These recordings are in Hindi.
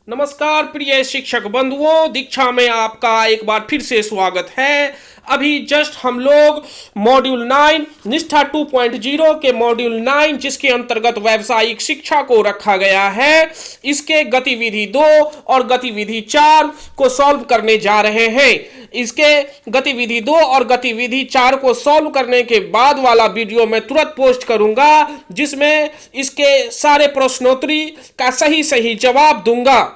नमस्कार प्रिय शिक्षक बंधुओं, दीक्षा में आपका एक बार फिर से स्वागत है। अभी जस्ट हम लोग मॉड्यूल 9 निष्ठा 2.0 के मॉड्यूल 9 जिसके अंतर्गत व्यावसायिक शिक्षा को रखा गया है, इसके गतिविधि 2 और गतिविधि 4 को सॉल्व करने जा रहे हैं। इसके गतिविधि 2 और गतिविधि 4 को सॉल्व करने के बाद वाला वीडियो मैं तुरंत पोस्ट करूंगा, जिसमें इसके सारे प्रश्नोत्तरी का सही जवाब दूंगा।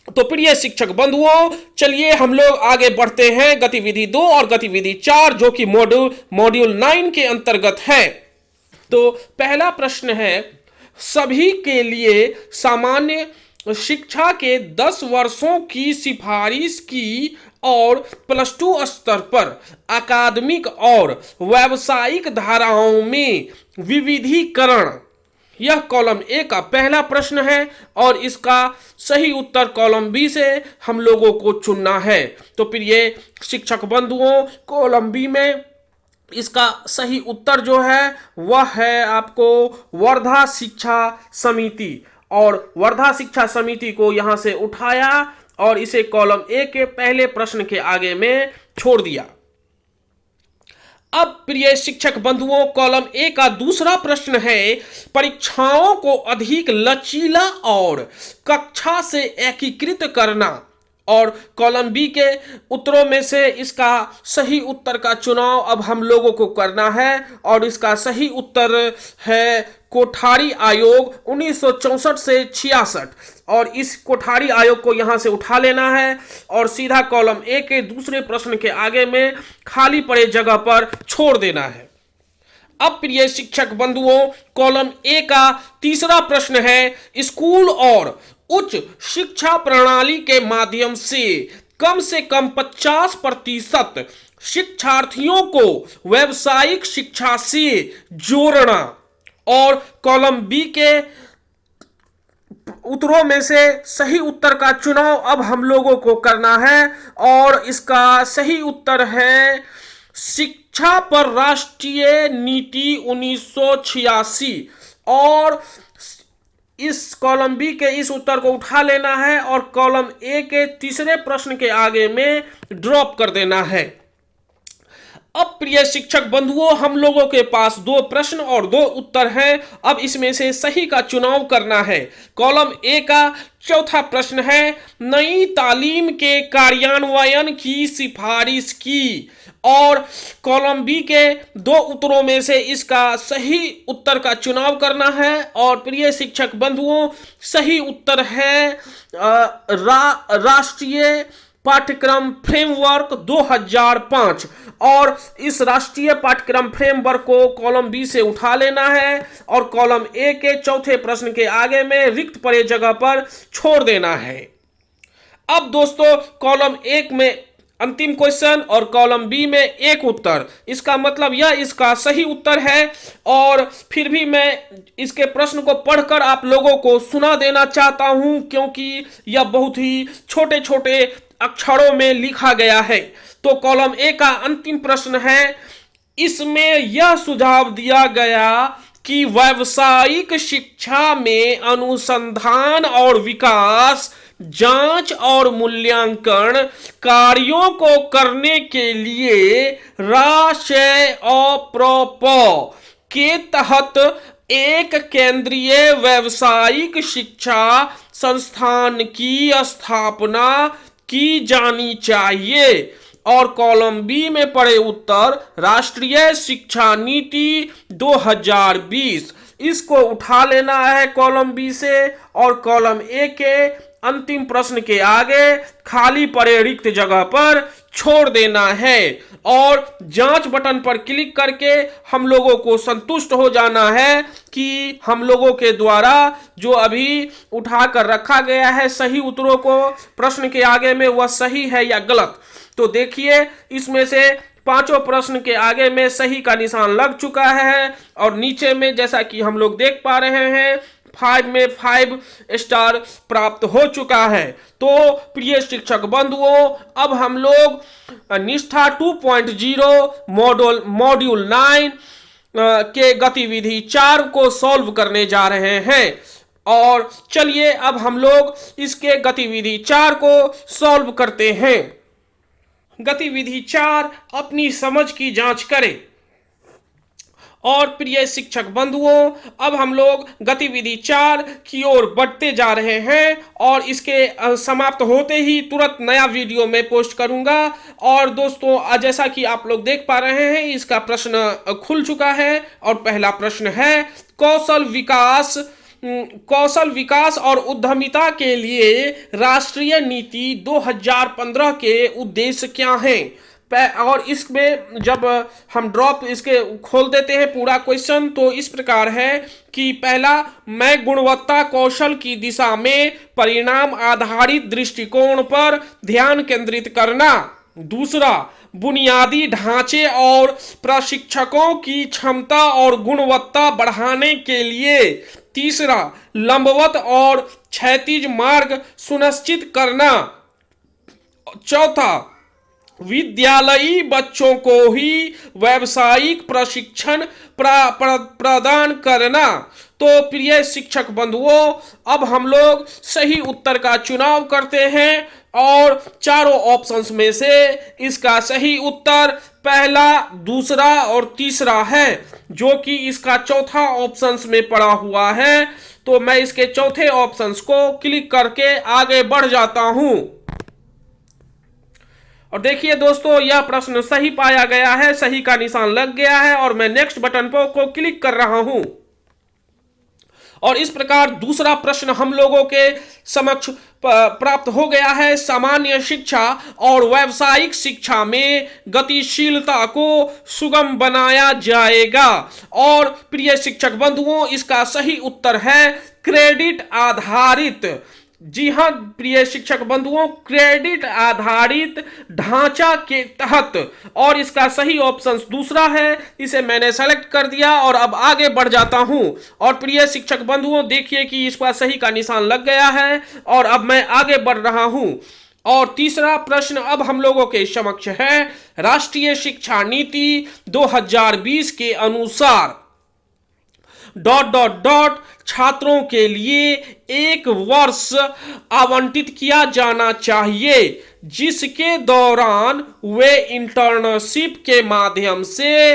तो प्रिय शिक्षक बंधुओं, चलिए हम लोग आगे बढ़ते हैं गतिविधि 2 और गतिविधि 4 जो कि मॉड्यूल 9 के अंतर्गत है। तो पहला प्रश्न है, सभी के लिए सामान्य शिक्षा के 10 वर्षों की सिफारिश की और +2 स्तर पर अकादमिक और व्यावसायिक धाराओं में विविधीकरण, यह कॉलम ए का पहला प्रश्न है और इसका सही उत्तर कॉलम बी से हम लोगों को चुनना है। तो प्रिय शिक्षक बंधुओं, कॉलम बी में इसका सही उत्तर जो है वह है आपको वर्धा शिक्षा समिति, और वर्धा शिक्षा समिति को यहां से उठाया और इसे कॉलम ए के पहले प्रश्न के आगे में छोड़ दिया। अब प्रिय शिक्षक बंधुओं, कॉलम ए का दूसरा प्रश्न है, परीक्षाओं को अधिक लचीला और कक्षा से एकीकृत करना, और कॉलम बी के उत्तरों में से इसका सही उत्तर का चुनाव अब हम लोगों को करना है, और इसका सही उत्तर है कोठारी आयोग 1964 से 66, और इस कोठारी आयोग को यहां से उठा लेना है और सीधा कॉलम ए के दूसरे प्रश्न के आगे में खाली पड़े जगह पर छोड़ देना है। अब प्रिय शिक्षक बंधुओं, कॉलम ए का तीसरा प्रश्न है, स्कूल और उच्च शिक्षा प्रणाली के माध्यम से कम 50% शिक्षार्थियों को व्यावसायिक शिक्षा से जोड़ना, और कॉलम बी के उत्तरों में से सही उत्तर का चुनाव अब हम लोगों को करना है, और इसका सही उत्तर है शिक्षा पर राष्ट्रीय नीति 1986, और इस कॉलम बी के इस उत्तर को उठा लेना है और कॉलम ए के तीसरे प्रश्न के आगे में ड्रॉप कर देना है। अब प्रिय शिक्षक बंधुओं, हम लोगों के पास 2 प्रश्न और 2 उत्तर हैं। अब इसमें से सही का चुनाव करना है। कॉलम ए का चौथा प्रश्न है, नई तालीम के कार्यान्वयन की सिफारिश की, और कॉलम बी के 2 उत्तरों में से इसका सही उत्तर का चुनाव करना है। और प्रिय शिक्षक बंधुओं, सही उत्तर है राष्ट्रीय पाठ्यक्रम फ्रेमवर्क 2005, और इस राष्ट्रीय पाठ्यक्रम फ्रेमवर्क को कॉलम बी से उठा लेना है और कॉलम ए के चौथे प्रश्न के आगे में रिक्त पड़े जगह पर छोड़ देना है। अब दोस्तों, कॉलम ए में अंतिम क्वेश्चन और कॉलम बी में एक उत्तर, इसका मतलब यह इसका सही उत्तर है, और फिर भी मैं इसके प्रश्न को पढ़कर आप लोगों को सुना देना चाहता हूं क्योंकि यह बहुत ही छोटे छोटे अक्षरों में लिखा गया है। तो कॉलम ए का अंतिम प्रश्न है, इसमें यह सुझाव दिया गया कि व्यावसायिक शिक्षा में अनुसंधान और विकास, जांच और मूल्यांकन कार्यों को करने के लिए के तहत एक केंद्रीय व्यावसायिक शिक्षा संस्थान की स्थापना की जानी चाहिए, और कॉलम बी में पड़े उत्तर राष्ट्रीय शिक्षा नीति 2020, इसको उठा लेना है कॉलम बी से, और कॉलम ए के अंतिम प्रश्न के आगे खाली पड़े रिक्त जगह पर छोड़ देना है, और जांच बटन पर क्लिक करके हम लोगों को संतुष्ट हो जाना है कि हम लोगों के द्वारा जो अभी उठा कर रखा गया है सही उत्तरों को प्रश्न के आगे में, वह सही है या गलत। तो देखिए, इसमें से 5 प्रश्न के आगे में सही का निशान लग चुका है, और नीचे में जैसा कि हम लोग देख पा रहे हैं 5 में 5 स्टार प्राप्त हो चुका है। तो प्रिय शिक्षक बंधुओं, अब हम लोग निष्ठा 2.0 मॉड्यूल 9 के गतिविधि 4 को सॉल्व करने जा रहे हैं। और चलिए अब हम लोग इसके गतिविधि 4 को सॉल्व करते हैं। गतिविधि 4, अपनी समझ की जांच करें। और प्रिय शिक्षक बंधुओं, अब हम लोग गतिविधि 4 की ओर बढ़ते जा रहे हैं और इसके समाप्त होते ही तुरंत नया वीडियो में पोस्ट करूंगा। और दोस्तों, जैसा कि आप लोग देख पा रहे हैं, इसका प्रश्न खुल चुका है और पहला प्रश्न है कौशल विकास और उद्यमिता के लिए राष्ट्रीय नीति 2015 के उद्देश्य क्या हैं। और इसमें जब हम इसके खोल देते हैं पूरा क्वेश्चन, तो इस प्रकार है कि पहला, मैं गुणवत्ता कौशल की दिशा में परिणाम आधारित दृष्टिकोण पर ध्यान केंद्रित करना। दूसरा, बुनियादी ढांचे और प्रशिक्षकों की क्षमता और गुणवत्ता बढ़ाने के लिए। तीसरा, लंबवत और क्षैतिज मार्ग सुनिश्चित करना। चौथा, विद्यालयी बच्चों को ही व्यावसायिक प्रशिक्षण प्रदान करना। तो प्रिय शिक्षक बंधुओं, अब हम लोग सही उत्तर का चुनाव करते हैं और चारों ऑप्शंस में से इसका सही उत्तर पहला, दूसरा और तीसरा है, जो कि इसका चौथा ऑप्शंस में पड़ा हुआ है। तो मैं इसके चौथे ऑप्शंस को क्लिक करके आगे बढ़ जाता हूं। और देखिए दोस्तों, यह प्रश्न सही पाया गया है, सही का निशान लग गया है और मैं नेक्स्ट बटन को क्लिक कर रहा हूं। और इस प्रकार दूसरा प्रश्न हम लोगों के समक्ष प्राप्त हो गया है। सामान्य शिक्षा और व्यावसायिक शिक्षा में गतिशीलता को सुगम बनाया जाएगा। और प्रिय शिक्षक बंधुओं, इसका सही उत्तर है क्रेडिट आधारित। जी हां प्रिय शिक्षक बंधुओं, क्रेडिट आधारित ढांचा के तहत। और इसका सही ऑप्शन दूसरा है, इसे मैंने सेलेक्ट कर दिया और अब आगे बढ़ जाता हूं। और प्रिय शिक्षक बंधुओं, देखिए कि इसका सही का निशान लग गया है और अब मैं आगे बढ़ रहा हूं। और तीसरा प्रश्न अब हम लोगों के समक्ष है, राष्ट्रीय शिक्षा नीति 2020 के अनुसार ... छात्रों के लिए एक वर्ष आवंटित किया जाना चाहिए जिसके दौरान वे इंटर्नशिप के माध्यम से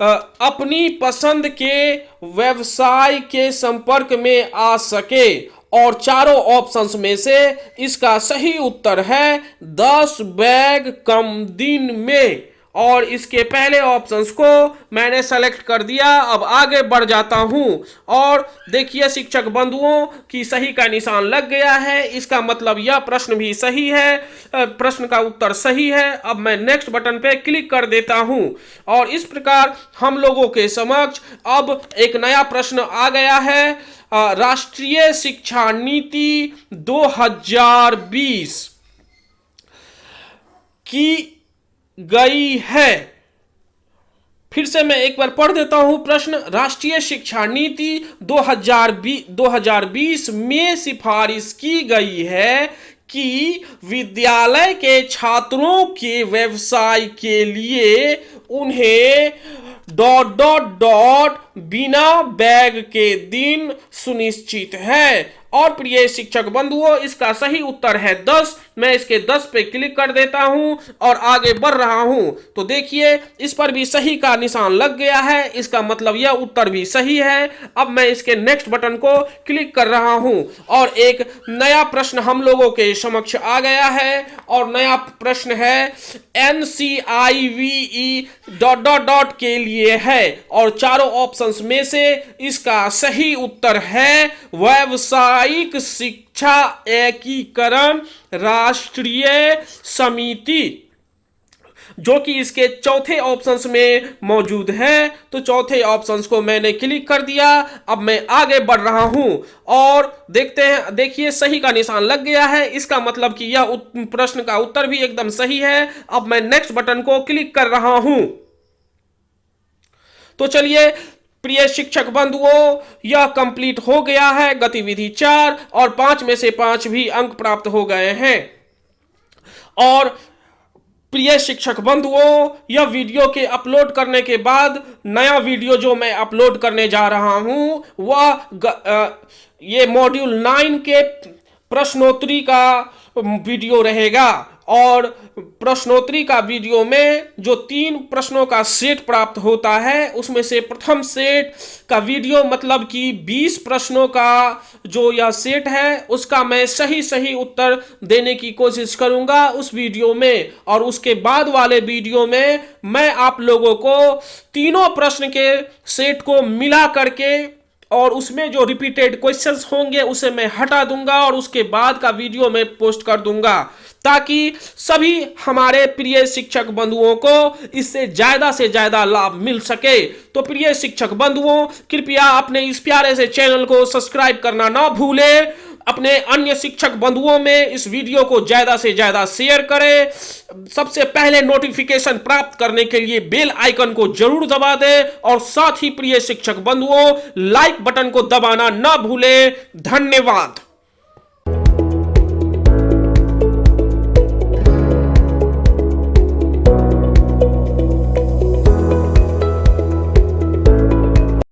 अपनी पसंद के व्यवसाय के संपर्क में आ सके। और चारों ऑप्शंस में से इसका सही उत्तर है 10 बैग कम दिन में। और इसके पहले ऑप्शंस को मैंने सेलेक्ट कर दिया, अब आगे बढ़ जाता हूं। और देखिए शिक्षक बंधुओं की सही का निशान लग गया है, इसका मतलब यह प्रश्न भी सही है, प्रश्न का उत्तर सही है। अब मैं नेक्स्ट बटन पे क्लिक कर देता हूं। और इस प्रकार हम लोगों के समक्ष अब एक नया प्रश्न आ गया है, राष्ट्रीय शिक्षा नीति 2020 की गई है। फिर से मैं एक बार पढ़ देता हूं प्रश्न। राष्ट्रीय शिक्षा नीति 2020 में सिफारिश की गई है कि विद्यालय के छात्रों के व्यवसाय के लिए उन्हें ... बिना बैग के दिन सुनिश्चित है। और प्रिय शिक्षक बंधुओं, इसका सही उत्तर है 10। मैं इसके 10 पे क्लिक कर देता हूं और आगे बढ़ रहा हूं। तो देखिए इस पर भी सही का निशान लग गया है, इसका मतलब यह उत्तर भी सही है। अब मैं इसके नेक्स्ट बटन को क्लिक कर रहा हूं और एक नया प्रश्न हम लोगों के समक्ष आ गया है। और नया प्रश्न है NCIVE ... के लिए है। और चारों ऑप्शंस में से इसका सही उत्तर है व्यावसायिक शिक्षा एकीकरण राष्ट्रीय समिति, जो कि इसके चौथे ऑप्शंस में मौजूद है। तो चौथे ऑप्शंस को मैंने क्लिक कर दिया, अब मैं आगे बढ़ रहा हूं और देखते हैं। देखिए सही का निशान लग गया है, इसका मतलब कि यह प्रश्न का उत्तर भी एकदम सही है। अब मैं नेक्स्ट बटन को क्लिक कर रहा हूं। तो चलिए प्रिय शिक्षक बंधुओं, यह कंप्लीट हो गया है गतिविधि 4 और 5 में से 5 भी अंक प्राप्त हो गए हैं। और प्रिय शिक्षक बंधुओं, यह वीडियो के अपलोड करने के बाद नया वीडियो जो मैं अपलोड करने जा रहा हूं वह ये मॉड्यूल 9 के प्रश्नोत्तरी का वीडियो रहेगा। और प्रश्नोत्तरी का वीडियो में जो 3 प्रश्नों का सेट प्राप्त होता है उसमें से प्रथम सेट का वीडियो मतलब कि 20 प्रश्नों का जो यह सेट है उसका मैं सही उत्तर देने की कोशिश करूंगा उस वीडियो में। और उसके बाद वाले वीडियो में मैं आप लोगों को तीनों प्रश्न के सेट को मिला करके और उसमें जो रिपीटेड क्वेश्चंस होंगे उसे मैं हटा दूंगा और उसके बाद का वीडियो मैं पोस्ट कर दूंगा, ताकि सभी हमारे प्रिय शिक्षक बंधुओं को इससे ज्यादा से ज्यादा लाभ मिल सके। तो प्रिय शिक्षक बंधुओं, कृपया अपने इस प्यारे से चैनल को सब्सक्राइब करना ना भूलें। अपने अन्य शिक्षक बंधुओं में इस वीडियो को ज्यादा से ज्यादा शेयर करें। सबसे पहले नोटिफिकेशन प्राप्त करने के लिए बेल आइकन को जरूर दबा दें और साथ ही प्रिय शिक्षक बंधुओं लाइक बटन को दबाना ना भूलें। धन्यवाद।